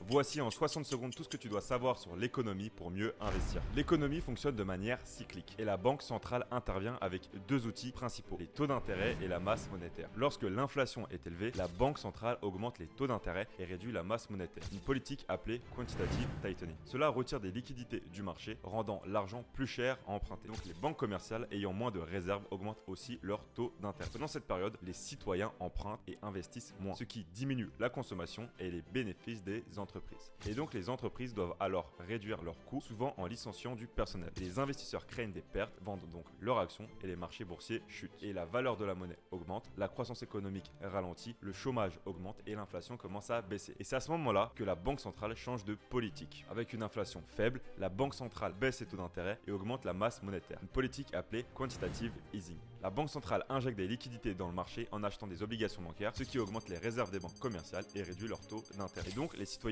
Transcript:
Voici en 60 secondes tout ce que tu dois savoir sur l'économie pour mieux investir. L'économie fonctionne de manière cyclique et la banque centrale intervient avec deux outils principaux, les taux d'intérêt et la masse monétaire. Lorsque l'inflation est élevée, la banque centrale augmente les taux d'intérêt et réduit la masse monétaire, une politique appelée quantitative tightening. Cela retire des liquidités du marché, rendant l'argent plus cher à emprunter. Donc les banques commerciales ayant moins de réserves augmentent aussi leur taux d'intérêt. Pendant cette période, les citoyens empruntent et investissent moins, ce qui diminue la consommation et les bénéfices des entreprises. Et donc les entreprises doivent alors réduire leurs coûts, souvent en licenciant du personnel. Et les investisseurs craignent des pertes, vendent donc leurs actions et les marchés boursiers chutent. Et la valeur de la monnaie augmente, la croissance économique ralentit, le chômage augmente et l'inflation commence à baisser. Et c'est à ce moment-là que la banque centrale change de politique. Avec une inflation faible, la banque centrale baisse ses taux d'intérêt et augmente la masse monétaire, une politique appelée quantitative easing. La banque centrale injecte des liquidités dans le marché en achetant des obligations bancaires, ce qui augmente les réserves des banques commerciales et réduit leur taux d'intérêt. Et donc les citoyens